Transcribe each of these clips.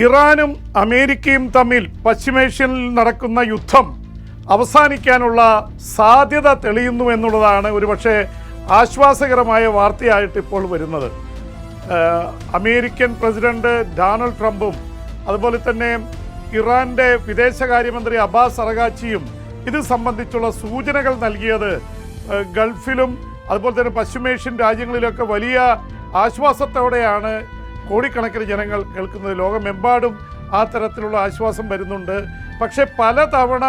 ഇറാനും അമേരിക്കയും തമ്മിൽ പശ്ചിമേഷ്യയിൽ നടക്കുന്ന യുദ്ധം അവസാനിക്കാനുള്ള സാധ്യത തെളിയുന്നു എന്നുള്ളതാണ് ഒരുപക്ഷെ ആശ്വാസകരമായ വാർത്തയായിട്ട് ഇപ്പോൾ വരുന്നത്. അമേരിക്കൻ പ്രസിഡന്റ് ഡൊണാൾഡ് ട്രംപും അതുപോലെ തന്നെ ഇറാൻ്റെ വിദേശകാര്യമന്ത്രി അബ്ബാസ് അറഗാച്ചിയും ഇത് സംബന്ധിച്ചുള്ള സൂചനകൾ നൽകിയത് ഗൾഫിലും അതുപോലെ തന്നെ പശ്ചിമേഷ്യൻ രാജ്യങ്ങളിലൊക്കെ വലിയ ആശ്വാസത്തോടെയാണ് കോടിക്കണക്കിന് ജനങ്ങൾ കേൾക്കുന്നത്. ലോകമെമ്പാടും ആ തരത്തിലുള്ള ആശ്വാസം വരുന്നുണ്ട്. പക്ഷെ പലതവണ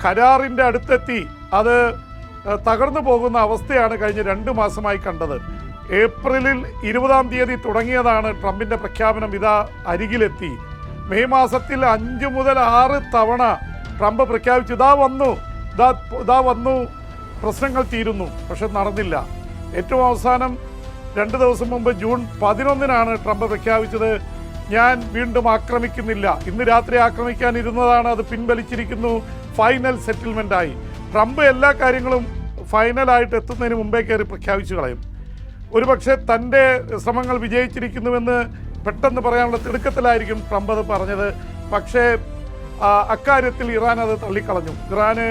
കരാറിൻ്റെ അടുത്തെത്തി അത് തകർന്നു പോകുന്ന അവസ്ഥയാണ് കഴിഞ്ഞ 2 മാസമായി കണ്ടത്. ഏപ്രിലിൽ 20-ാം തീയതി തുടങ്ങിയതാണ് ട്രംപിൻ്റെ പ്രഖ്യാപനം. ഇതാ അരികിലെത്തി. മെയ് മാസത്തിൽ 5 മുതൽ 6 തവണ ട്രംപ് പ്രഖ്യാപിച്ചു ഇതാ വന്നു പ്രശ്നങ്ങൾ തീരുന്നു. പക്ഷെ നടന്നില്ല. ഏറ്റവും അവസാനം 2 ദിവസം മുമ്പ് ജൂൺ 11-നാണ് ട്രംപ് പ്രഖ്യാപിച്ചത്, ഞാൻ വീണ്ടും ആക്രമിക്കുന്നില്ല. ഇന്ന് രാത്രി ആക്രമിക്കാനിരുന്നതാണ്, അത് പിൻവലിച്ചിരിക്കുന്നു, ഫൈനൽ സെറ്റിൽമെൻ്റായി. ട്രംപ് എല്ലാ കാര്യങ്ങളും ഫൈനലായിട്ട് എത്തുന്നതിന് മുമ്പേ കയറി പ്രഖ്യാപിച്ചു കളയും. ഒരുപക്ഷെ തൻ്റെ ശ്രമങ്ങൾ വിജയിച്ചിരിക്കുന്നുവെന്ന് പെട്ടെന്ന് പറയാനുള്ള തിടുക്കത്തിലായിരിക്കും ട്രംപ് അത് പറഞ്ഞത്. പക്ഷേ അക്കാര്യത്തിൽ ഇറാൻ അത് തള്ളിക്കളഞ്ഞു. ഇറാന്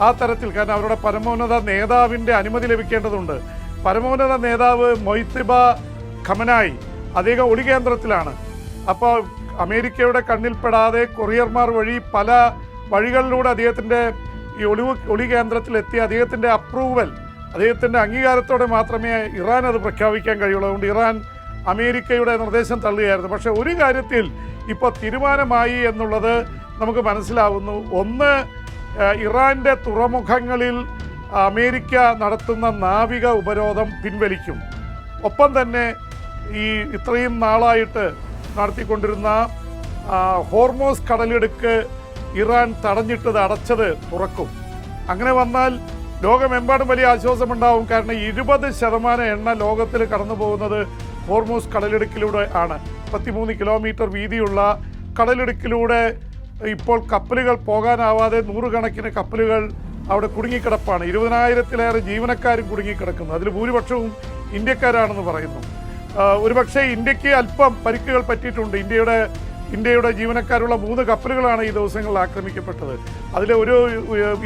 ആ തരത്തിൽ, കാരണം അവരുടെ പരമോന്നത നേതാവിൻ്റെ അനുമതി ലഭിക്കേണ്ടതുണ്ട്. പരമോന്നത നേതാവ് മൊയ്ത്തിബ ഖമനായി അദ്ദേഹം ഒളികേന്ദ്രത്തിലാണ്. അപ്പോൾ അമേരിക്കയുടെ കണ്ണിൽപ്പെടാതെ കൊറിയർമാർ വഴി പല വഴികളിലൂടെ അദ്ദേഹത്തിൻ്റെ ഈ ഒളികേന്ദ്രത്തിലെത്തി അദ്ദേഹത്തിൻ്റെ അപ്രൂവൽ, അദ്ദേഹത്തിൻ്റെ അംഗീകാരത്തോടെ മാത്രമേ ഇറാൻ അത് പ്രഖ്യാപിക്കാൻ കഴിയുള്ളൂ. അതുകൊണ്ട് ഇറാൻ അമേരിക്കയുടെ നിർദ്ദേശം തള്ളുകയായിരുന്നു. പക്ഷേ ഒരു കാര്യത്തിൽ ഇപ്പോൾ തീരുമാനമായി എന്നുള്ളത് നമുക്ക് മനസ്സിലാവുന്നു. ഒന്ന്, ഇറാൻ്റെ തുറമുഖങ്ങളിൽ അമേരിക്ക നടത്തുന്ന നാവിക ഉപരോധം പിൻവലിക്കും. ഒപ്പം തന്നെ ഈ ഇത്രയും നാളായിട്ട് നടത്തിക്കൊണ്ടിരുന്ന ഹോർമോസ് കടലിടുക്ക് ഇറാൻ തടഞ്ഞിട്ടത് അടച്ചത് തുറക്കും. അങ്ങനെ വന്നാൽ ലോകമെമ്പാടും വലിയ ആശ്വാസമുണ്ടാവും. കാരണം 20% എണ്ണ ലോകത്തിൽ കടന്നു പോകുന്നത് ഹോർമോസ് കടലിടുക്കിലൂടെ ആണ്. 33 കിലോമീറ്റർ വീതിയുള്ള കടലിടുക്കിലൂടെ ഇപ്പോൾ കപ്പലുകൾ പോകാനാവാതെ 100 കണക്കിന് കപ്പലുകൾ അവിടെ കുടുങ്ങിക്കിടപ്പാണ്. 20,000-ലേറെ ജീവനക്കാരും കുടുങ്ങിക്കിടക്കുന്നു. അതിൽ ഭൂരിപക്ഷവും ഇന്ത്യക്കാരാണെന്ന് പറയുന്നു. ഒരുപക്ഷെ ഇന്ത്യക്ക് അല്പം പരിക്കുകൾ പറ്റിയിട്ടുണ്ട്. ഇന്ത്യയുടെ ജീവനക്കാരുള്ള 3 കപ്പലുകളാണ് ഈ ദിവസങ്ങളിൽ ആക്രമിക്കപ്പെട്ടത്. അതിൽ ഒരു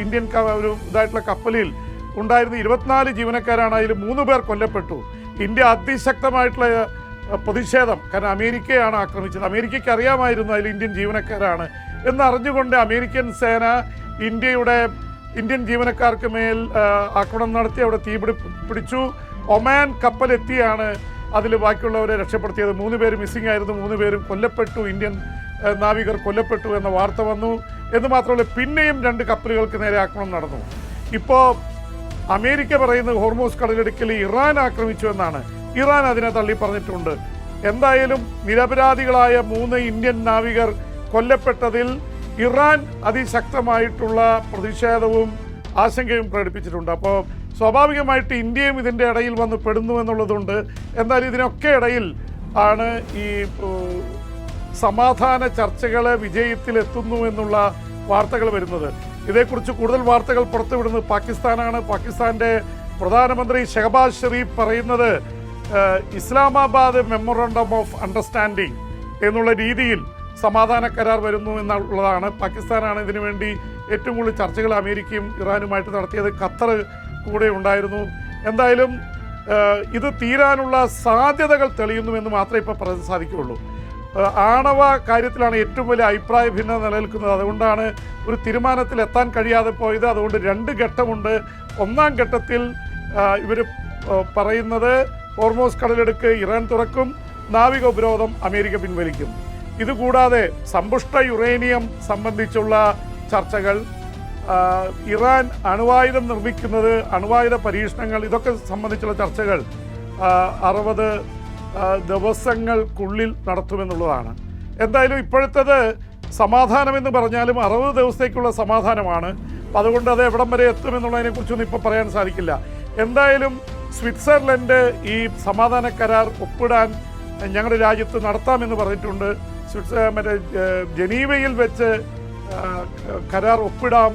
ഇന്ത്യൻ ഇതായിട്ടുള്ള കപ്പലിൽ ഉണ്ടായിരുന്ന 24 ജീവനക്കാരാണ്. അതിൽ 3 പേർ കൊല്ലപ്പെട്ടു. ഇന്ത്യ അതിശക്തമായിട്ടുള്ള പ്രതിഷേധം, കാരണം അമേരിക്കയാണ് ആക്രമിച്ചത്. അമേരിക്കയ്ക്ക് അറിയാമായിരുന്നു അതിൽ ഇന്ത്യൻ ജീവനക്കാരാണ് എന്നറിഞ്ഞുകൊണ്ട് അമേരിക്കൻ സേന ഇന്ത്യൻ ജീവനക്കാർക്ക് മേൽ ആക്രമണം നടത്തി അവിടെ പിടിച്ചു. ഒമാൻ കപ്പലെത്തിയാണ് അതിൽ ബാക്കിയുള്ളവരെ രക്ഷപ്പെടുത്തിയത്. 3 പേര് മിസ്സിംഗ് ആയിരുന്നു, 3 പേരും കൊല്ലപ്പെട്ടു, ഇന്ത്യൻ നാവികർ കൊല്ലപ്പെട്ടു എന്ന വാർത്ത വന്നു. എന്ന് മാത്രമല്ല, പിന്നെയും 2 കപ്പലുകൾക്ക് നേരെ ആക്രമണം നടന്നു. ഇപ്പോൾ അമേരിക്ക പറയുന്നത് ഹോർമോസ് കടലിടുക്കിൽ ഇറാൻ ആക്രമിച്ചു എന്നാണ്. ഇറാൻ അതിനെ തള്ളി പറഞ്ഞിട്ടുണ്ട്. എന്തായാലും നിരപരാധികളായ 3 ഇന്ത്യൻ നാവികർ കൊല്ലപ്പെട്ടതിൽ ഇറാൻ അതിശക്തമായിട്ടുള്ള പ്രതിഷേധവും ആശങ്കയും പ്രകടിപ്പിച്ചിട്ടുണ്ട്. അപ്പോൾ സ്വാഭാവികമായിട്ട് ഇന്ത്യയും ഇതിൻ്റെ ഇടയിൽ വന്ന് പെടുന്നു എന്നുള്ളതുണ്ട്. എന്നാൽ ഇതിനൊക്കെ ഇടയിൽ ആണ് ഈ സമാധാന ചർച്ചകൾ വിജയത്തിലെത്തുന്നു എന്നുള്ള വാർത്തകൾ വരുന്നത്. ഇതേക്കുറിച്ച് കൂടുതൽ വാർത്തകൾ പുറത്തുവിടുന്നത് പാകിസ്ഥാനാണ്. പാകിസ്ഥാൻ്റെ പ്രധാനമന്ത്രി ഷഹബാസ് ഷെരീഫ് പറയുന്നത് ഇസ്ലാമാബാദ് മെമ്മോറണ്ടം ഓഫ് അണ്ടർസ്റ്റാൻഡിങ് എന്നുള്ള രീതിയിൽ സമാധാന കരാർ വരുന്നു എന്നുള്ളതാണ്. പാകിസ്ഥാനാണ് ഇതിനുവേണ്ടി ഏറ്റവും കൂടുതൽ ചർച്ചകൾ അമേരിക്കയും ഇറാനുമായിട്ട് നടത്തിയത്. ഖത്തർ കൂടെ ഉണ്ടായിരുന്നു. എന്തായാലും ഇത് തീരാനുള്ള സാധ്യതകൾ തെളിയുന്നുവെന്ന് മാത്രമേ ഇപ്പോൾ പറയാൻ സാധിക്കുകയുള്ളൂ. ആണവ കാര്യത്തിലാണ് ഏറ്റവും വലിയ അഭിപ്രായ ഭിന്നത നിലനിൽക്കുന്നത്. അതുകൊണ്ടാണ് ഒരു തീരുമാനത്തിലെത്താൻ കഴിയാതെ പോയത്. അതുകൊണ്ട് 2 ഘട്ടമുണ്ട്. 1-ാം ഘട്ടത്തിൽ ഇവർ പറയുന്നത് ഹോർമോസ് കടലിടുക്ക് ഇറാൻ തുറക്കും, നാവിക ഉപരോധം അമേരിക്ക പിൻവലിക്കും. ഇതുകൂടാതെ സമ്പുഷ്ട യുറേനിയം സംബന്ധിച്ചുള്ള ചർച്ചകൾ, ഇറാൻ അണുവായുധം നിർമ്മിക്കുന്നത്, അണുവായുധ പരീക്ഷണങ്ങൾ, ഇതൊക്കെ സംബന്ധിച്ചുള്ള ചർച്ചകൾ 60 ദിവസങ്ങൾക്കുള്ളിൽ നടത്തുമെന്നുള്ളതാണ്. എന്തായാലും ഇപ്പോഴത്തേത് സമാധാനമെന്ന് പറഞ്ഞാലും 60 ദിവസത്തേക്കുള്ള സമാധാനമാണ്. അതുകൊണ്ട് അത് എവിടം വരെ എത്തുമെന്നുള്ളതിനെക്കുറിച്ചൊന്നും ഇപ്പോൾ പറയാൻ സാധിക്കില്ല. എന്തായാലും സ്വിറ്റ്സർലൻഡ് ഈ സമാധാന കരാർ ഒപ്പിടാൻ ഞങ്ങളുടെ രാജ്യത്ത് നടത്താമെന്ന് പറഞ്ഞിട്ടുണ്ട്. ജനീവയിൽ വെച്ച് കരാർ ഒപ്പിടാം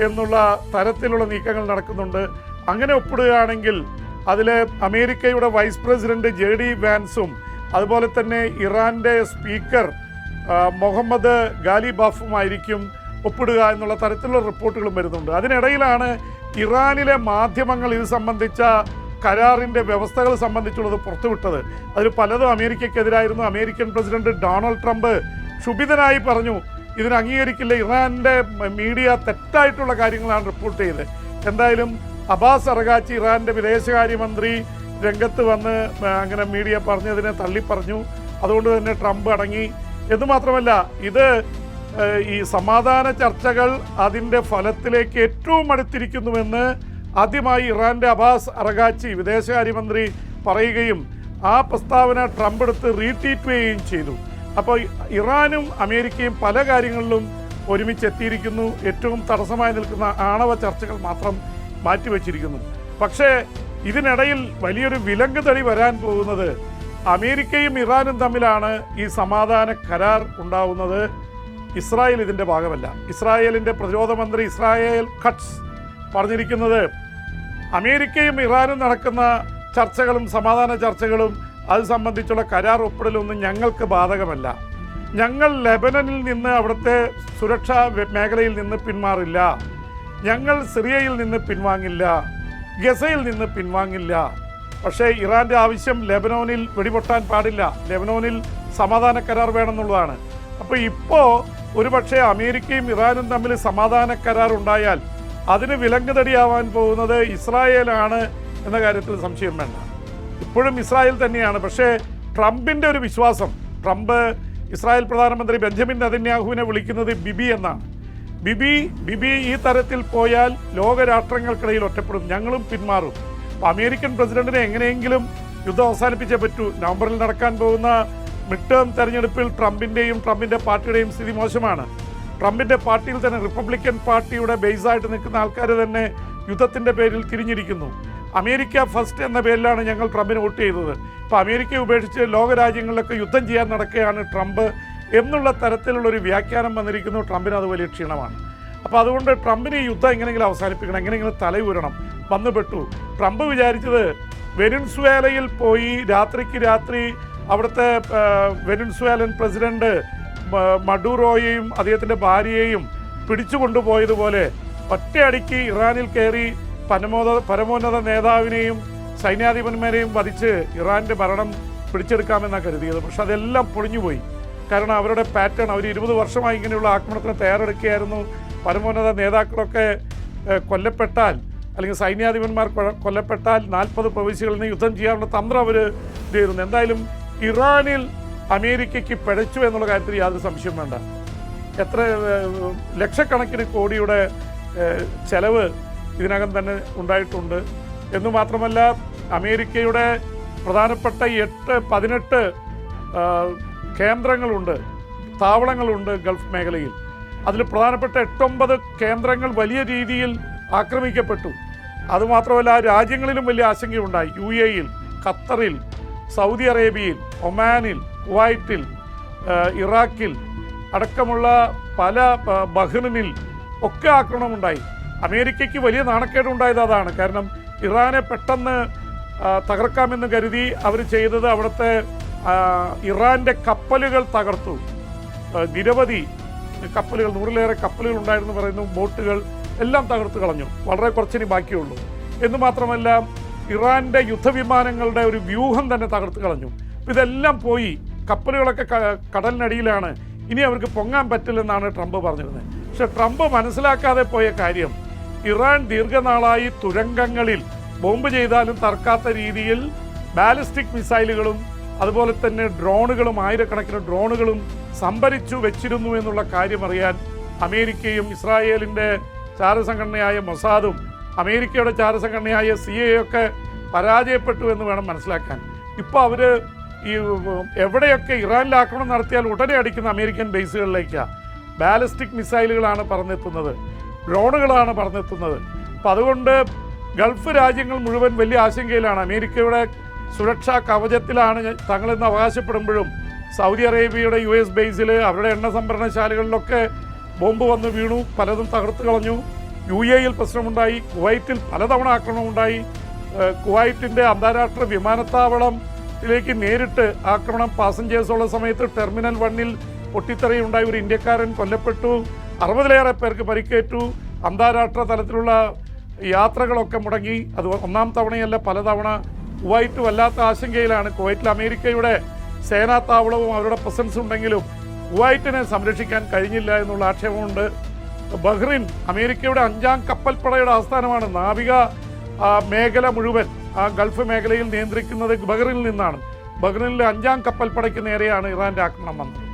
എന്നുള്ള തരത്തിലുള്ള നീക്കങ്ങൾ നടക്കുന്നുണ്ട്. അങ്ങനെ ഒപ്പിടുകയാണെങ്കിൽ അതിൽ അമേരിക്കയുടെ വൈസ് പ്രസിഡന്റ് JD വാൻസും അതുപോലെ തന്നെ ഇറാൻ്റെ സ്പീക്കർ മുഹമ്മദ് ഗാലിബാഫുമായിരിക്കും ഒപ്പിടുക എന്നുള്ള തരത്തിലുള്ള റിപ്പോർട്ടുകളും വരുന്നുണ്ട്. അതിനിടയിലാണ് ഇറാനിലെ മാധ്യമങ്ങൾ ഇത് സംബന്ധിച്ച കരാറിൻ്റെ വ്യവസ്ഥകൾ സംബന്ധിച്ചുള്ളത് പുറത്തുവിട്ടത്. അതിൽ പലതും അമേരിക്കയ്ക്കെതിരായിരുന്നു. അമേരിക്കൻ പ്രസിഡന്റ് ഡൊണാൾഡ് ട്രംപ് ക്ഷുഭിതനായി പറഞ്ഞു ഇതിന് അംഗീകരിക്കില്ല, ഇറാൻ്റെ മീഡിയ തെറ്റായിട്ടുള്ള കാര്യങ്ങളാണ് റിപ്പോർട്ട് ചെയ്തത്. എന്തായാലും അബ്ബാസ് അറഗാച്ചി ഇറാൻ്റെ വിദേശകാര്യമന്ത്രി രംഗത്ത് വന്ന് അങ്ങനെ മീഡിയ പറഞ്ഞതിനെ തള്ളിപ്പറഞ്ഞു. അതുകൊണ്ട് തന്നെ ട്രംപ് അടങ്ങി. എന്നുമാത്രമല്ല, ഇത് ഈ സമാധാന ചർച്ചകൾ അതിൻ്റെ ഫലത്തിലേക്ക് ഏറ്റവും അടുത്തിരിക്കുന്നുവെന്ന് ആദ്യമായി ഇറാൻ്റെ അബ്ബാസ് അറഗാച്ചി വിദേശകാര്യമന്ത്രി പറയുകയും ആ പ്രസ്താവന ട്രംപ് എടുത്ത് റീട്വീറ്റ് ചെയ്യുകയും ചെയ്തു. അപ്പോൾ ഇറാനും അമേരിക്കയും പല കാര്യങ്ങളിലും ഒരുമിച്ചെത്തിയിരിക്കുന്നു. ഏറ്റവും തടസ്സമായി നിൽക്കുന്ന ആണവ ചർച്ചകൾ മാത്രം മാറ്റിവെച്ചിരിക്കുന്നു. പക്ഷേ ഇതിനിടയിൽ വലിയൊരു വിലങ്ങ് തടി വരാൻ പോകുന്നത് അമേരിക്കയും ഇറാനും തമ്മിലാണ്. ഈ സമാധാന കരാർ ഉണ്ടാവുന്നത്. ഇസ്രായേൽ ഇതിൻ്റെ ഭാഗമല്ല. ഇസ്രായേലിൻ്റെ പ്രതിരോധ മന്ത്രി ഇസ്രായേൽ കട്സ് പറഞ്ഞിരിക്കുന്നത് അമേരിക്കയും ഇറാനും നടക്കുന്ന ചർച്ചകളും സമാധാന ചർച്ചകളും അത് സംബന്ധിച്ചുള്ള കരാർ ഒപ്പിടലൊന്നും ഞങ്ങൾക്ക് ബാധകമല്ല. ഞങ്ങൾ ലെബനനിൽ നിന്ന് അവിടുത്തെ സുരക്ഷാ മേഖലയിൽ നിന്ന് പിന്മാറില്ല. ഞങ്ങൾ സിറിയയിൽ നിന്ന് പിൻവാങ്ങില്ല. ഗസയിൽ നിന്ന് പിൻവാങ്ങില്ല. പക്ഷേ ഇറാൻ്റെ ആവശ്യം ലെബനോനിൽ വെടിപൊട്ടാൻ പാടില്ല. ലെബനോനിൽ സമാധാന കരാർ വേണമെന്നുള്ളതാണ്. അപ്പോൾ ഇപ്പോൾ ഒരുപക്ഷെ അമേരിക്കയും ഇറാനും തമ്മിൽ സമാധാന കരാർ ഉണ്ടായാൽ അതിന് വിലങ്ങുതടിയാവാൻ പോകുന്നത് ഇസ്രായേലാണ് എന്ന കാര്യത്തിൽ സംശയം വേണ്ട. ഇപ്പോഴും ഇസ്രായേൽ തന്നെയാണ്. പക്ഷേ ട്രംപിൻ്റെ ഒരു വിശ്വാസം, ട്രംപ് ഇസ്രായേൽ പ്രധാനമന്ത്രി ബെഞ്ചമിൻ നെതന്യാഹുവിനെ വിളിക്കുന്നത് ബിബി എന്നാണ്. ബിബി ഈ തരത്തിൽ പോയാൽ ലോകരാഷ്ട്രങ്ങൾക്കിടയിൽ ഒറ്റപ്പെടും, ഞങ്ങളും പിന്മാറും. അപ്പോൾ അമേരിക്കൻ പ്രസിഡന്റിനെ എങ്ങനെയെങ്കിലും യുദ്ധം അവസാനിപ്പിച്ചേ പറ്റൂ. നവംബറിൽ നടക്കാൻ പോകുന്ന മിഡ് ടേം തെരഞ്ഞെടുപ്പിൽ ട്രംപിൻ്റെ പാർട്ടിയുടെയും സ്ഥിതി മോശമാണ്. ട്രംപിൻ്റെ പാർട്ടിയിൽ തന്നെ റിപ്പബ്ലിക്കൻ പാർട്ടിയുടെ ബേസായിട്ട് നിൽക്കുന്ന ആൾക്കാർ തന്നെ യുദ്ധത്തിൻ്റെ പേരിൽ തിരിഞ്ഞിരിക്കുന്നു. അമേരിക്ക ഫസ്റ്റ് എന്ന പേരിലാണ് ഞങ്ങൾ ട്രംപിന് വോട്ട് ചെയ്തത്. ഇപ്പോൾ അമേരിക്കയെ ഉപേക്ഷിച്ച് ലോകരാജ്യങ്ങളിലൊക്കെ യുദ്ധം ചെയ്യാൻ നടക്കുകയാണ് ട്രംപ് എന്നുള്ള തരത്തിലുള്ളൊരു വ്യാഖ്യാനം വന്നിരിക്കുന്നു. ട്രംപിന് അത് വലിയ ക്ഷീണമാണ്. അപ്പോൾ അതുകൊണ്ട് ട്രംപിന് ഈ യുദ്ധം എങ്ങനെയെങ്കിലും അവസാനിപ്പിക്കണം, എങ്ങനെയെങ്കിലും തലയൂരണം വന്നുപെട്ടു. ട്രംപ് വിചാരിച്ചത് വെനിൻസുവേലയിൽ പോയി രാത്രിക്ക് രാത്രി അവിടുത്തെ വെനിൻസുവേലൻ പ്രസിഡന്റ് മഡൂറോയെയും അദ്ദേഹത്തിൻ്റെ ഭാര്യയെയും പിടിച്ചുകൊണ്ടുപോയതുപോലെ ഒറ്റയടിക്ക് ഇറാനിൽ കയറി പരമോന്നത നേതാവിനെയും സൈന്യാധിപന്മാരെയും വധിച്ച് ഇറാൻ്റെ ഭരണം പിടിച്ചെടുക്കാമെന്നാണ് കരുതിയത്. പക്ഷെ അതെല്ലാം പൊളിഞ്ഞുപോയി. കാരണം അവരുടെ പാറ്റേൺ, അവർ 20 വർഷമായി ഇങ്ങനെയുള്ള ആക്രമണത്തിന് തയ്യാറെടുക്കുകയായിരുന്നു. പരമോന്നത നേതാക്കളൊക്കെ കൊല്ലപ്പെട്ടാൽ അല്ലെങ്കിൽ സൈന്യാധിപന്മാർ കൊല്ലപ്പെട്ടാൽ 40 പ്രവിശ്യകളിൽ നിന്ന് യുദ്ധം ചെയ്യാനുള്ള തന്ത്രം അവർ ചെയ്തിരുന്നു. എന്തായാലും ഇറാനിൽ അമേരിക്കയ്ക്ക് പിഴച്ചു എന്നുള്ള കാര്യത്തിൽ യാതൊരു സംശയം വേണ്ട. എത്ര ലക്ഷക്കണക്കിന് കോടിയുടെ ചെലവ് ഇതിനകം തന്നെ ഉണ്ടായിട്ടുണ്ട്. എന്നു മാത്രമല്ല, അമേരിക്കയുടെ പ്രധാനപ്പെട്ട 18 കേന്ദ്രങ്ങളുണ്ട്, താവളങ്ങളുണ്ട് ഗൾഫ് മേഖലയിൽ. അതിൽ പ്രധാനപ്പെട്ട 8-9 കേന്ദ്രങ്ങൾ വലിയ രീതിയിൽ ആക്രമിക്കപ്പെട്ടു. അതുമാത്രമല്ല, ആ രാജ്യങ്ങളിലും വലിയ ആശങ്കയുണ്ടായി. UAE-യിൽ, ഖത്തറിൽ, സൗദി അറേബ്യയിൽ, ഒമാനിൽ, കുവൈറ്റിൽ, ഇറാഖിൽ അടക്കമുള്ള പല ബഹ്റിനിൽ ഒക്കെ ആക്രമണമുണ്ടായി. അമേരിക്കയ്ക്ക് വലിയ നാണക്കേടുണ്ടായത് അതാണ്. കാരണം ഇറാനെ പെട്ടെന്ന് തകർക്കാമെന്ന് കരുതി അവർ ചെയ്തത് അവിടുത്തെ ഇറാൻ്റെ കപ്പലുകൾ തകർത്തു. നിരവധി കപ്പലുകൾ, 100-ലേറെ കപ്പലുകൾ ഉണ്ടായിരുന്നു പറയുന്നു, ബോട്ടുകൾ എല്ലാം തകർത്ത് കളഞ്ഞു. വളരെ കുറച്ചിന് ബാക്കിയുള്ളൂ. എന്ന് മാത്രമല്ല, ഇറാൻ്റെ യുദ്ധവിമാനങ്ങളുടെ ഒരു വ്യൂഹം തന്നെ തകർത്ത് കളഞ്ഞു. ഇതെല്ലാം പോയി. കപ്പലുകളൊക്കെ കടലിനടിയിലാണ്. ഇനി അവർക്ക് പൊങ്ങാൻ പറ്റില്ലെന്നാണ് ട്രംപ് പറഞ്ഞിരുന്നത്. പക്ഷെ ട്രംപ് മനസ്സിലാക്കാതെ പോയ കാര്യം, ഇറാൻ ദീർഘനാളായി തുരങ്കങ്ങളിൽ ബോംബ് ചെയ്താലും തറക്കാത്ത രീതിയിൽ ബാലിസ്റ്റിക് മിസൈലുകളും അതുപോലെ തന്നെ ഡ്രോണുകളും, ആയിരക്കണക്കിന് ഡ്രോണുകളും സംഭരിച്ചു വെച്ചിരുന്നു എന്നുള്ള കാര്യം അറിയാൻ അമേരിക്കയും ഇസ്രായേലിൻ്റെ ചാരസംഘടനയായ മൊസാദും അമേരിക്കയുടെ ചാരസംഘടനയായ CIA ഒക്കെ പരാജയപ്പെട്ടു എന്ന് വേണം മനസ്സിലാക്കാൻ. ഇപ്പോൾ അവർ ഈ എവിടെയൊക്കെ ഇറാനിൽ ആക്രമണം നടത്തിയാൽ ഉടനെ അടിക്കുന്ന അമേരിക്കൻ ബേസുകളിലേക്കാണ്. ബാലിസ്റ്റിക് മിസൈലുകളാണ് പറന്നെത്തുന്നത്, ഡ്രോണുകളാണ് പറന്നെത്തുന്നത്. അപ്പം അതുകൊണ്ട് ഗൾഫ് രാജ്യങ്ങൾ മുഴുവൻ വലിയ ആശങ്കയിലാണ്. അമേരിക്കയുടെ സുരക്ഷാ കവചത്തിലാണ് തങ്ങളെന്ന് അവകാശപ്പെടുമ്പോഴും സൗദി അറേബ്യയുടെ US ബേസിൽ, അവരുടെ എണ്ണ സംഭരണശാലകളിലൊക്കെ ബോംബ് വന്ന് വീണു, പലതും തകർത്ത് കളഞ്ഞു. UAE-യിൽ പ്രശ്നമുണ്ടായി. കുവൈറ്റിൽ പലതവണ ആക്രമണമുണ്ടായി. കുവൈറ്റിൻ്റെ അന്താരാഷ്ട്ര വിമാനത്താവളത്തിലേക്ക് നേരിട്ട് ആക്രമണം, പാസഞ്ചേഴ്സുള്ള സമയത്ത് ടെർമിനൽ 1-ൽ പൊട്ടിത്തെറിയുണ്ടായി, ഒരു ഇന്ത്യക്കാരൻ കൊല്ലപ്പെട്ടു, 60-ലേറെ പേർക്ക് പരിക്കേറ്റു, അന്താരാഷ്ട്ര തലത്തിലുള്ള യാത്രകളൊക്കെ മുടങ്ങി. അത് ഒന്നാം തവണയല്ല, പലതവണ. കുവൈറ്റ് വല്ലാത്ത ആശങ്കയിലാണ്. കുവൈറ്റിൽ അമേരിക്കയുടെ സേനാ താവളവും അവരുടെ പ്രസൻസ് ഉണ്ടെങ്കിലും കുവൈറ്റിനെ സംരക്ഷിക്കാൻ കഴിഞ്ഞില്ല എന്നുള്ള ആക്ഷേപമുണ്ട്. ബഹ്റിൻ അമേരിക്കയുടെ 5ാം കപ്പൽപ്പടയുടെ ആസ്ഥാനമാണ്. നാവിക മേഖല മുഴുവൻ ആ ഗൾഫ് മേഖലയിൽ നിയന്ത്രിക്കുന്നത് ബഹ്റിനിൽ നിന്നാണ്. ബഹ്റിനിലെ 5ാം കപ്പൽപ്പടയ്ക്ക് നേരെയാണ് ഇറാൻ്റെ ആക്രമണം വന്നത്.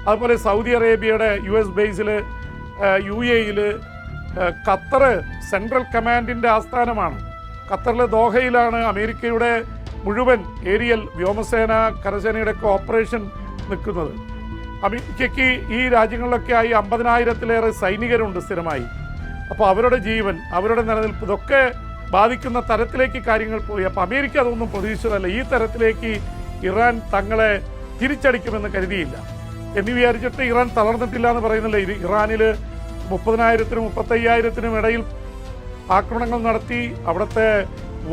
അതുപോലെ സൗദി അറേബ്യയുടെ US ബേസിൽ, UAE-യിൽ, ഖത്തർ സെൻട്രൽ കമാൻഡിൻ്റെ ആസ്ഥാനമാണ്. ഖത്തറിലെ ദോഹയിലാണ് അമേരിക്കയുടെ മുഴുവൻ ഏരിയൽ വ്യോമസേന, കരസേനയുടെയൊക്കെ ഓപ്പറേഷൻ നിൽക്കുന്നത്. അമേരിക്കയ്ക്ക് ഈ രാജ്യങ്ങളിലൊക്കെയായി 50,000-ലേറെ സൈനികരുണ്ട് സ്ഥിരമായി. അപ്പോൾ അവരുടെ ജീവൻ, അവരുടെ നിലനിൽപ്പ് ഇതൊക്കെ ബാധിക്കുന്ന തരത്തിലേക്ക് കാര്യങ്ങൾ പോയി. അപ്പോൾ അമേരിക്ക അതൊന്നും പ്രതീക്ഷിച്ചതല്ല. ഈ തരത്തിലേക്ക് ഇറാൻ തങ്ങളെ തിരിച്ചടിക്കുമെന്ന് കരുതിയില്ല എന്ന് വിചാരിച്ചിട്ട് ഇറാൻ തളർന്നിട്ടില്ല എന്ന് പറയുന്നില്ല. ഇറാനിൽ 30,000-നും 35,000-നും ഇടയിൽ ആക്രമണങ്ങൾ നടത്തി. അവിടുത്തെ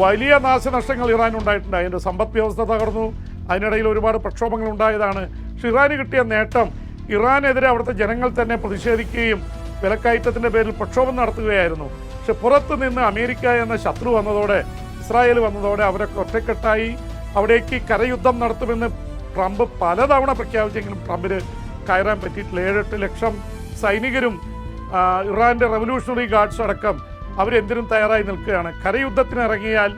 വലിയ നാശനഷ്ടങ്ങൾ ഇറാൻ ഉണ്ടായിട്ടുണ്ട്. അതിൻ്റെ സമ്പദ് വ്യവസ്ഥ തകർന്നു. അതിനിടയിൽ ഒരുപാട് പ്രക്ഷോഭങ്ങൾ ഉണ്ടായതാണ്. പക്ഷേ ഇറാന് കിട്ടിയ നേട്ടം, ഇറാനെതിരെ അവിടുത്തെ ജനങ്ങൾ തന്നെ പ്രതിഷേധിക്കുകയും വിലക്കയറ്റത്തിൻ്റെ പേരിൽ പ്രക്ഷോഭം നടത്തുകയായിരുന്നു. പക്ഷെ പുറത്തു നിന്ന് അമേരിക്ക എന്ന ശത്രു വന്നതോടെ, ഇസ്രായേൽ വന്നതോടെ അവരൊക്കെ ഒറ്റക്കെട്ടായി അവിടേക്ക് കരയുദ്ധം നടത്തുമെന്ന് ട്രംപ് പലതവണ പ്രഖ്യാപിച്ചെങ്കിലും ട്രംപിന് കയറാൻ പറ്റിയിട്ടില്ല. 7-8 ലക്ഷം സൈനികരും ഇറാൻ്റെ റവല്യൂഷണറി ഗാർഡ്സ് അടക്കം അവരെന്തിനും തയ്യാറായി നിൽക്കുകയാണ്. കരയുദ്ധത്തിന് ഇറങ്ങിയാൽ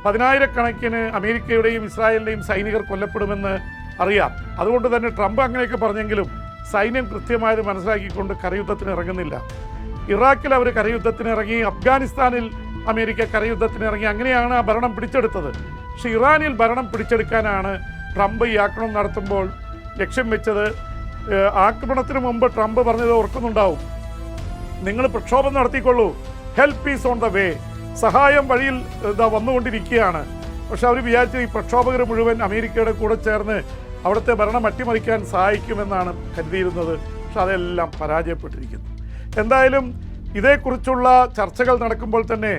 10,000-കണക്കിന് അമേരിക്കയുടെയും ഇസ്രായേലിൻ്റെയും സൈനികർ കൊല്ലപ്പെടുമെന്ന് അറിയാം. അതുകൊണ്ട് തന്നെ ട്രംപ് അങ്ങനെയൊക്കെ പറഞ്ഞെങ്കിലും സൈന്യം കൃത്യമായത് മനസ്സിലാക്കിക്കൊണ്ട് കരയുദ്ധത്തിന് ഇറങ്ങുന്നില്ല. ഇറാഖിൽ അവർ കരയുദ്ധത്തിന് ഇറങ്ങി, അഫ്ഗാനിസ്ഥാനിൽ അമേരിക്ക കരയുദ്ധത്തിന് ഇറങ്ങി. അങ്ങനെയാണ് ആ ഭരണം പിടിച്ചെടുത്തത്. പക്ഷേ ഇറാനിൽ ഭരണം പിടിച്ചെടുക്കാനാണ് ട്രംപ് ഈ ആക്രമണം നടത്തുമ്പോൾ ലക്ഷ്യം വെച്ചത്. ആക്രമണത്തിന് മുമ്പ് ട്രംപ് പറഞ്ഞത് ഓർക്കുന്നുണ്ടാവും, നിങ്ങൾ പ്രക്ഷോഭം നടത്തിക്കൊള്ളൂ, help is on the way, സഹായം വഴിയിൽ വന്നുകൊണ്ടിരിക്കുകയാണ്. പക്ഷെ അവർ വിചാരിച്ചത് ഈ പ്രക്ഷോഭകർ മുഴുവൻ അമേരിക്കയുടെ കൂടെ ചേർന്ന് അവിടുത്തെ ഭരണം അട്ടിമറിക്കാൻ സഹായിക്കുമെന്നാണ് കരുതിയിരുന്നത്. പക്ഷെ അതെല്ലാം പരാജയപ്പെട്ടിരിക്കുന്നു. എന്തായാലും ഇതേക്കുറിച്ചുള്ള ചർച്ചകൾ നടക്കുമ്പോൾ തന്നെ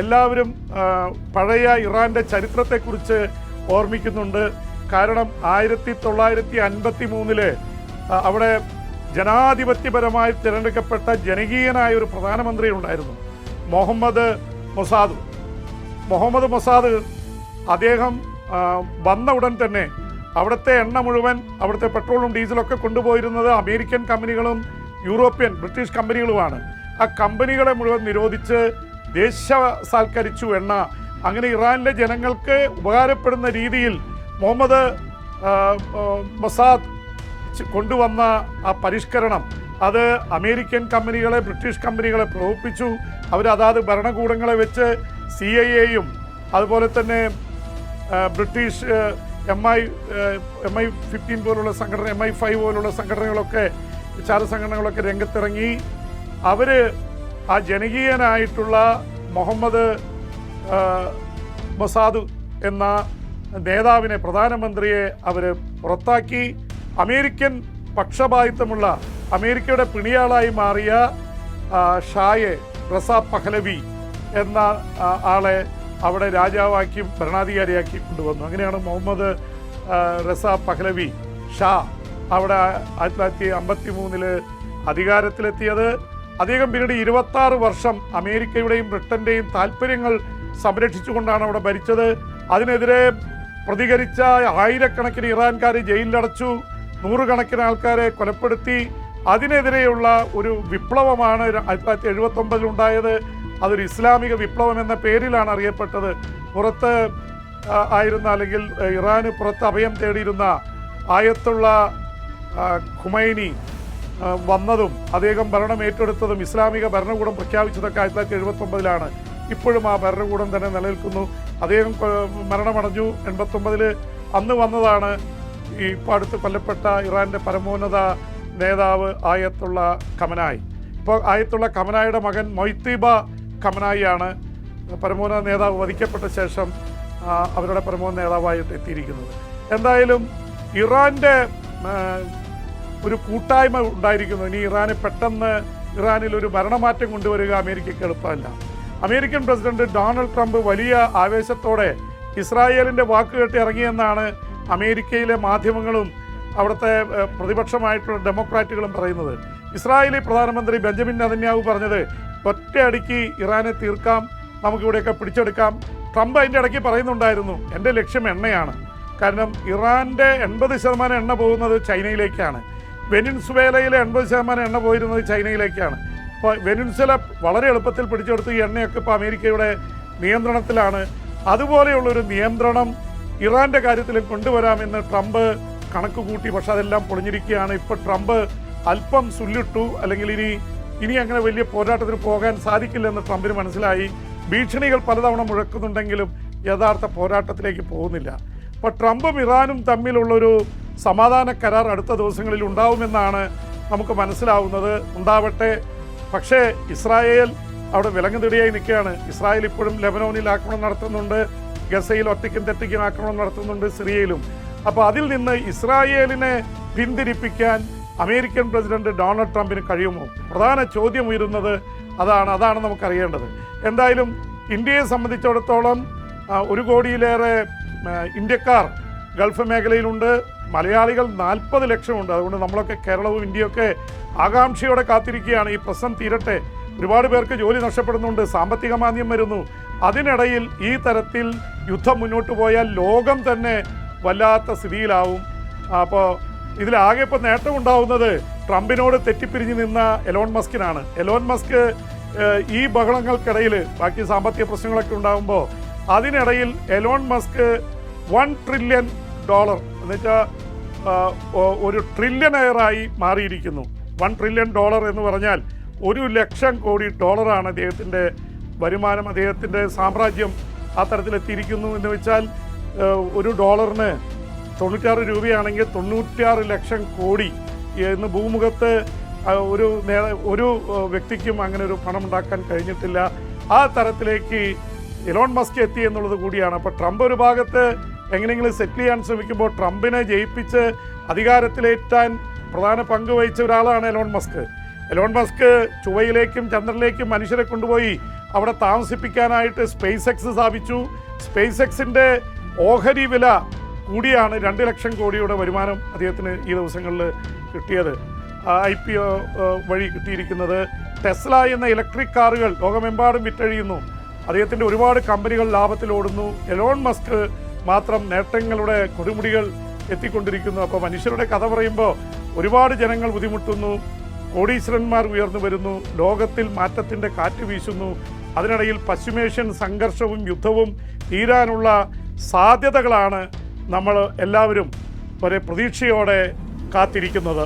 എല്ലാവരും പഴയ ഇറാൻ്റെ ചരിത്രത്തെക്കുറിച്ച് ഓർമ്മിക്കുന്നുണ്ട്. കാരണം 1953 അവിടെ ജനാധിപത്യപരമായി തിരഞ്ഞെടുക്കപ്പെട്ട ജനകീയനായ ഒരു പ്രധാനമന്ത്രി ഉണ്ടായിരുന്നു, മുഹമ്മദ് മൊസാദ്. അദ്ദേഹം വന്ന ഉടൻ തന്നെ അവിടുത്തെ എണ്ണ മുഴുവൻ, അവിടുത്തെ പെട്രോളും ഡീസലൊക്കെ കൊണ്ടുപോയിരുന്നത് അമേരിക്കൻ കമ്പനികളും യൂറോപ്യൻ, ബ്രിട്ടീഷ് കമ്പനികളുമാണ്. ആ കമ്പനികളെ മുഴുവൻ നിരോധിച്ച് ദേശസാൽക്കരിച്ചു എണ്ണ. അങ്ങനെ ഇറാനിലെ ജനങ്ങൾക്ക് ഉപകാരപ്പെടുന്ന രീതിയിൽ മുഹമ്മദ് മൊസാദ് കൊണ്ടുവന്ന ആ പരിഷ്കരണം അത് അമേരിക്കൻ കമ്പനികളെ, ബ്രിട്ടീഷ് കമ്പനികളെ പ്രലോഭിപ്പിച്ചു. അവരതാത് ഭരണകൂടങ്ങളെ വെച്ച് CIA-യും അതുപോലെ തന്നെ ബ്രിട്ടീഷ് MI15 പോലുള്ള സംഘടന, MI5 പോലുള്ള സംഘടനകളൊക്കെ, വിചാര സംഘടനകളൊക്കെ രംഗത്തിറങ്ങി. അവർ ആ ജനകീയനായിട്ടുള്ള മുഹമ്മദ് മൊസാദ് എന്ന നേതാവിനെ, പ്രധാനമന്ത്രിയെ അവർ പുറത്താക്കി. അമേരിക്കൻ പക്ഷപാതിത്വമുള്ള, അമേരിക്കയുടെ പിണിയാളായി മാറിയ ഷായെ റസ പഹ്ലവി എന്ന ആളെ അവിടെ രാജാവാക്കി, ഭരണാധികാരിയാക്കി കൊണ്ടുവന്നു. അങ്ങനെയാണ് മുഹമ്മദ് റസ പഹ്ലവി ഷാ അവിടെ 1953 അധികാരത്തിലെത്തിയത്. അദ്ദേഹം പിന്നീട് 26 വർഷം അമേരിക്കയുടെയും ബ്രിട്ടൻ്റെയും താല്പര്യങ്ങൾ സംരക്ഷിച്ചുകൊണ്ടാണ് അവിടെ ഭരിച്ചത്. അതിനെതിരെ പ്രതികരിച്ച ആയിരക്കണക്കിന് ഇറാൻകാർ ജയിലിലടച്ചു, 100 കണക്കിന് ആൾക്കാരെ കൊലപ്പെടുത്തി. അതിനെതിരെയുള്ള ഒരു വിപ്ലവമാണ് 1979 ഉണ്ടായത്. അതൊരു ഇസ്ലാമിക വിപ്ലവം എന്ന പേരിലാണ് അറിയപ്പെട്ടത്. പുറത്ത് ആയിരുന്ന, അല്ലെങ്കിൽ ഇറാന് പുറത്ത് അഭയം തേടിയിരുന്ന ആയത്തുള്ള ഖുമൈനി വന്നതും അദ്ദേഹം ഭരണം ഏറ്റെടുത്തതും ഇസ്ലാമിക ഭരണകൂടം പ്രഖ്യാപിച്ചതൊക്കെ 1979 ഇപ്പോഴും ആ ഭരണകൂടം തന്നെ നിലനിൽക്കുന്നു. അദ്ദേഹം മരണമടഞ്ഞു 89. അന്ന് വന്നതാണ് ഈ ഇപ്പോൾ അടുത്ത് കൊല്ലപ്പെട്ട ഇറാൻ്റെ പരമോന്നത നേതാവ് ആയത്തുള്ള ഖമനായി. ഇപ്പോൾ ആയത്തുള്ള ഖമനായിയുടെ മകൻ മൊയ്തീബ ഖമനായിയാണ് പരമോന്നത നേതാവ് വധിക്കപ്പെട്ട ശേഷം അവരുടെ പരമോന്നത നേതാവായിട്ട് എത്തിയിരിക്കുന്നത്. എന്തായാലും ഇറാൻ്റെ ഒരു കൂട്ടായ്മ ഉണ്ടായിരിക്കുന്നു. ഇനി പെട്ടെന്ന് ഇറാനിൽ ഒരു ഭരണമാറ്റം കൊണ്ടുവരിക അമേരിക്കയ്ക്ക് എളുപ്പമല്ല. അമേരിക്കൻ പ്രസിഡന്റ് ഡൊണാൾഡ് ട്രംപ് വലിയ ആവേശത്തോടെ ഇസ്രായേലിൻ്റെ വാക്കുകേട്ട് ഇറങ്ങിയെന്നാണ് അമേരിക്കയിലെ മാധ്യമങ്ങളും അവിടുത്തെ പ്രതിപക്ഷമായിട്ടുള്ള ഡെമോക്രാറ്റുകളും പറയുന്നത്. ഇസ്രായേലി പ്രധാനമന്ത്രി ബെഞ്ചമിൻ നെതന്യാഹു പറഞ്ഞത് ഒറ്റയടിക്ക് ഇറാനെ തീർക്കാം, നമുക്കിവിടെയൊക്കെ പിടിച്ചെടുക്കാം. ട്രംപ് അതിൻ്റെ ഇടയ്ക്ക് പറയുന്നുണ്ടായിരുന്നു എൻ്റെ ലക്ഷ്യം എണ്ണയാണ്. കാരണം ഇറാൻ്റെ 80% എണ്ണ പോകുന്നത് ചൈനയിലേക്കാണ്. വെനിൻസുവേലയിലെ 80% എണ്ണ പോയിരുന്നത് ചൈനയിലേക്കാണ്. അപ്പോൾ വെനിൻസുല വളരെ എളുപ്പത്തിൽ പിടിച്ചെടുത്ത് ഈ എണ്ണയൊക്കെ ഇപ്പോൾ അമേരിക്കയുടെ നിയന്ത്രണത്തിലാണ്. അതുപോലെയുള്ളൊരു നിയന്ത്രണം ഇറാൻ്റെ കാര്യത്തിലും കൊണ്ടുവരാമെന്ന് ട്രംപ് കണക്ക് കൂട്ടി. പക്ഷെ അതെല്ലാം പൊളിഞ്ഞിരിക്കുകയാണ്. ഇപ്പോൾ ട്രംപ് അല്പം സുല്ലിട്ടു, അല്ലെങ്കിൽ ഇനി അങ്ങനെ വലിയ പോരാട്ടത്തിന് പോകാൻ സാധിക്കില്ലെന്ന് ട്രംപിന് മനസ്സിലായി. ഭീഷണികൾ പലതവണ മുഴക്കുന്നുണ്ടെങ്കിലും യഥാർത്ഥ പോരാട്ടത്തിലേക്ക് പോകുന്നില്ല. അപ്പോൾ ട്രംപും ഇറാനും തമ്മിലുള്ളൊരു സമാധാന കരാർ അടുത്ത ദിവസങ്ങളിൽ ഉണ്ടാവുമെന്നാണ് നമുക്ക് മനസ്സിലാവുന്നത്. ഉണ്ടാവട്ടെ. പക്ഷേ ഇസ്രായേൽ അവിടെ വിലങ്ങുതിടിയായി നിൽക്കുകയാണ്. ഇസ്രായേൽ ഇപ്പോഴും ലെബനോനിൽ ആക്രമണം നടത്തുന്നുണ്ട്, ഗസയിൽ ഒറ്റയ്ക്കും തെറ്റയ്ക്കും ആക്രമണം നടത്തുന്നുണ്ട്, സിറിയയിലും. അപ്പോൾ അതിൽ നിന്ന് ഇസ്രായേലിനെ പിന്തിരിപ്പിക്കാൻ അമേരിക്കൻ പ്രസിഡന്റ് ഡൊണാൾഡ് ട്രംപിന് കഴിയുമോ? പ്രധാന ചോദ്യം ഉയരുന്നത് അതാണ് നമുക്കറിയേണ്ടത്. എന്തായാലും ഇന്ത്യയെ സംബന്ധിച്ചിടത്തോളം 1 കോടിയിലേറെ ഇന്ത്യക്കാർ ഗൾഫ് മേഖലയിലുണ്ട്. മലയാളികൾ 40 ലക്ഷമുണ്ട്. അതുകൊണ്ട് നമ്മളൊക്കെ കേരളവും ഇന്ത്യയൊക്കെ ആകാംക്ഷയോടെ കാത്തിരിക്കുകയാണ്. ഈ പ്രശ്നം തീരട്ടെ. ഒരുപാട് പേർക്ക് ജോലി നഷ്ടപ്പെടുന്നുണ്ട്, സാമ്പത്തിക മാന്ദ്യം വരുന്നു. അതിനിടയിൽ ഈ തരത്തിൽ യുദ്ധം മുന്നോട്ട് പോയാൽ ലോകം തന്നെ വല്ലാത്ത സ്ഥിതിയിലാവും. അപ്പോൾ ഇതിലാകെ ഇപ്പോൾ നേട്ടം ഉണ്ടാവുന്നത് ട്രംപിനോട് തെറ്റിപ്പിരിഞ്ഞ് നിന്ന എലോൺ മസ്കിനാണ്. എലോൺ മസ്ക് ഈ ബഹളങ്ങൾക്കിടയിൽ ബാക്കി സാമ്പത്തിക പ്രശ്നങ്ങളൊക്കെ ഉണ്ടാകുമ്പോൾ അതിനിടയിൽ എലോൺ മസ്ക് $1 ട്രില്യൺ എന്നുവെച്ചാൽ ഒരു ട്രില്യണയറായി മാറിയിരിക്കുന്നു. $1 ട്രില്യൺ എന്ന് പറഞ്ഞാൽ $1,00,000 കോടി അദ്ദേഹത്തിൻ്റെ വരുമാനം, അദ്ദേഹത്തിൻ്റെ സാമ്രാജ്യം ആ തരത്തിലെത്തിയിരിക്കുന്നു. എന്ന് വെച്ചാൽ $1 96 രൂപയാണെങ്കിൽ 96 ലക്ഷം കോടി ഇന്ന് ഭൂമുഖത്ത് ഒരു വ്യക്തിക്കും അങ്ങനെ ഒരു പണം ഉണ്ടാക്കാൻ കഴിഞ്ഞിട്ടില്ല. ആ തരത്തിലേക്ക് എലോൺ മസ്ക് എത്തി എന്നുള്ളത് കൂടിയാണ്. അപ്പോൾ ട്രംപ് ഒരു ഭാഗത്ത് എങ്ങനെയെങ്കിലും സെറ്റിൽ ചെയ്യാൻ ശ്രമിക്കുമ്പോൾ ട്രംപിനെ ജയിപ്പിച്ച് അധികാരത്തിലേറ്റാൻ പ്രധാന പങ്ക് വഹിച്ച ഒരാളാണ് എലോൺ മസ്ക്. എലോൺ മസ്ക് ചൊവ്വയിലേക്കും ചന്ദ്രനിലേക്കും മനുഷ്യരെ കൊണ്ടുപോയി അവിടെ താമസിപ്പിക്കാനായിട്ട് സ്പേസ് എക്സ് സ്ഥാപിച്ചു. സ്പേസ് എക്സിൻ്റെ ഓഹരി വില കൂടിയാണ് 2 ലക്ഷം കോടിയുടെ വരുമാനം അദ്ദേഹത്തിന് ഈ ദിവസങ്ങളിൽ കിട്ടിയത്, IPO വഴി കിട്ടിയിരിക്കുന്നത്. ടെസ്ല എന്ന ഇലക്ട്രിക് കാറുകൾ ലോകമെമ്പാടും വിറ്റഴിയുന്നു. അദ്ദേഹത്തിൻ്റെ ഒരുപാട് കമ്പനികൾ ലാഭത്തിൽ ഓടുന്നു. എലോൺ മസ്ക് മാത്രം നേട്ടങ്ങളുടെ കൊടുമുടികൾ എത്തിക്കൊണ്ടിരിക്കുന്നു. അപ്പോൾ മനുഷ്യരുടെ കഥ പറയുമ്പോൾ ഒരുപാട് ജനങ്ങൾ ബുദ്ധിമുട്ടുന്നു, കോടീശ്വരന്മാർ ഉയർന്നു വരുന്നു, ലോകത്തിൽ മാറ്റത്തിൻ്റെ കാറ്റ് വീശുന്നു. അതിനിടയിൽ പശ്ചിമേഷ്യൻ സംഘർഷവും യുദ്ധവും തീരാനുള്ള സാധ്യതകളാണ് നമ്മൾ എല്ലാവരും ഒരേ പ്രതീക്ഷയോടെ കാത്തിരിക്കുന്നത്.